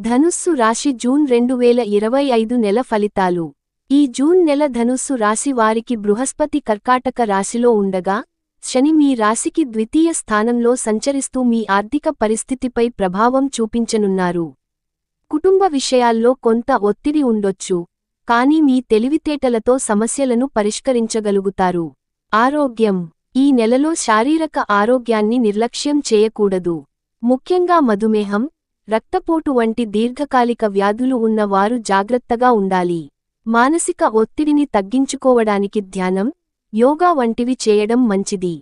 ధనుస్సు రాశి జూన్ 2025 నెల ఫలితాలు. ఈ జూన్ నెల ధనుస్సు రాశి వారికి బృహస్పతి కర్కాటక రాశిలో ఉండగా, శని మీ రాశికి ద్వితీయ స్థానంలో సంచరిస్తూ మీ ఆర్థిక పరిస్థితిపై ప్రభావం చూపించనున్నారు. కుటుంబ విషయాల్లో కొంత ఒత్తిడి ఉండొచ్చు, కానీ మీ తెలివితేటలతో సమస్యలను పరిష్కరించగలుగుతారు. ఆరోగ్యం. ఈ నెలలో శారీరక ఆరోగ్యాన్ని నిర్లక్ష్యం చేయకూడదు. ముఖ్యంగా మధుమేహం, రక్తపోటు వంటి దీర్ఘకాలిక వ్యాధులు ఉన్న వారు జాగ్రత్తగా ఉండాలి. మానసిక ఒత్తిడిని తగ్గించుకోవడానికి ధ్యానం, యోగా వంటివి చేయడం మంచిది.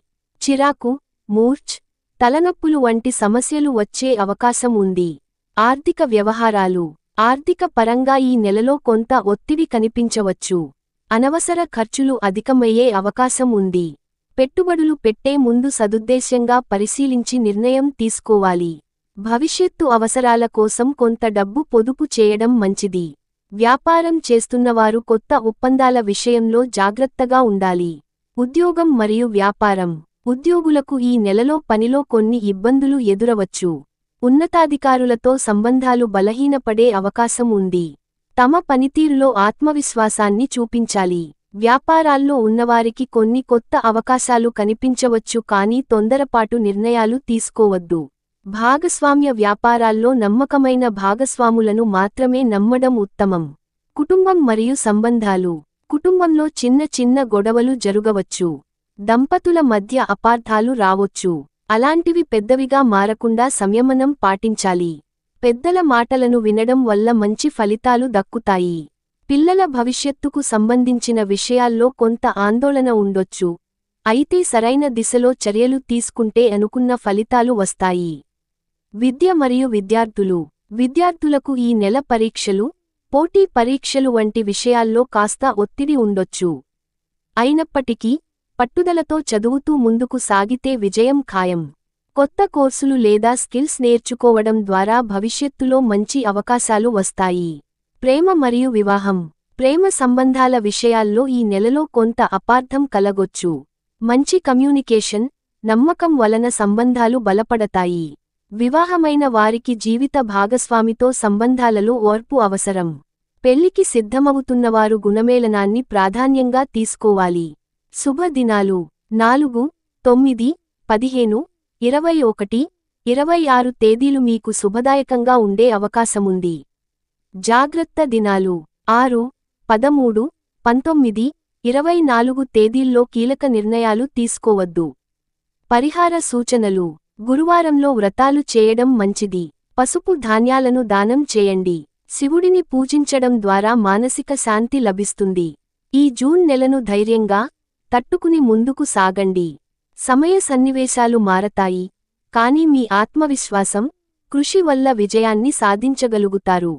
చిరాకు, మూర్ఛ్, తలనొప్పులు వంటి సమస్యలు వచ్చే అవకాశం ఉంది. ఆర్థిక వ్యవహారాలు. ఆర్థిక పరంగా ఈ నెలలో కొంత ఒత్తిడి కనిపించవచ్చు. అనవసర ఖర్చులు అధికమయ్యే అవకాశం ఉంది. పెట్టుబడులు పెట్టే ముందు సదుద్దేశ్యంగా పరిశీలించి నిర్ణయం తీసుకోవాలి. భవిష్యత్తు అవసరాల కోసం కొంత డబ్బు పొదుపు చేయడం మంచిది. వ్యాపారం చేస్తున్నవారు కొత్త ఒప్పందాల విషయంలో జాగ్రత్తగా ఉండాలి. ఉద్యోగం మరియు వ్యాపారం. ఉద్యోగులకు ఈ నెలలో పనిలో కొన్ని ఇబ్బందులు ఎదురవచ్చు. ఉన్నతాధికారులతో సంబంధాలు బలహీనపడే అవకాశం ఉంది. తమ పనితీరులో ఆత్మవిశ్వాసాన్ని చూపించాలి. వ్యాపారాల్లో ఉన్నవారికి కొన్ని కొత్త అవకాశాలు కనిపించవచ్చు, కానీ తొందరపాటు నిర్ణయాలు తీసుకోవద్దు. భాగస్వామ్య వ్యాపారాల్లో నమ్మకమైన భాగస్వాములను మాత్రమే నమ్మడం ఉత్తమం. కుటుంబం మరియు సంబంధాలు. కుటుంబంలో చిన్న చిన్న గొడవలు జరుగవచ్చు. దంపతుల మధ్య అపార్థాలు రావొచ్చు. అలాంటివి పెద్దవిగా మారకుండా సంయమనం పాటించాలి. పెద్దల మాటలను వినడం వల్ల మంచి ఫలితాలు దక్కుతాయి. పిల్లల భవిష్యత్తుకు సంబంధించిన విషయాల్లో కొంత ఆందోళన ఉండొచ్చు, అయితే సరైన దిశలో చర్యలు తీసుకుంటే అనుకున్న ఫలితాలు వస్తాయి. విద్య మరియు విద్యార్థులు. విద్యార్థులకు ఈ నెల పరీక్షలు, పోటీ పరీక్షలు వంటి విషయాల్లో కాస్త ఒత్తిడి ఉండొచ్చు. అయినప్పటికీ, పట్టుదలతో చదువుతూ ముందుకు సాగితే విజయం ఖాయం. కొత్త కోర్సులు లేదా స్కిల్స్ నేర్చుకోవడం ద్వారా భవిష్యత్తులో మంచి అవకాశాలు వస్తాయి. ప్రేమ మరియు వివాహం. ప్రేమ సంబంధాల విషయాల్లో ఈ నెలలో కొంత అపార్థం కలగొచ్చు. మంచి కమ్యూనికేషన్, నమ్మకం వలన సంబంధాలు బలపడతాయి. వివాహమైన వారికి జీవిత భాగస్వామితో సంబంధాలలో ఓర్పు అవసరం. పెళ్లికి సిద్ధమవుతున్నవారు గుణమేళనాన్ని ప్రాధాన్యంగా తీసుకోవాలి. శుభదినాలు. 4, 9, 15, 21, 26 తేదీలు మీకు శుభదాయకంగా ఉండే అవకాశముంది. జాగ్రత్త దినాలు. 6, 13, 19, 24 తేదీల్లో కీలక నిర్ణయాలు తీసుకోవద్దు. పరిహార సూచనలు. గురువారంలో వ్రతాలు చేయడం మంచిది. పసుపు ధాన్యాలను దానం చేయండి. శివుడిని పూజించడం ద్వారా మానసిక శాంతి లభిస్తుంది. ఈ జూన్ నెలను ధైర్యంగా తట్టుకుని ముందుకు సాగండి. సమయ సన్నివేశాలు మారతాయి, కానీ మీ ఆత్మవిశ్వాసం, కృషి వల్ల విజయాన్ని సాధించగలుగుతారు.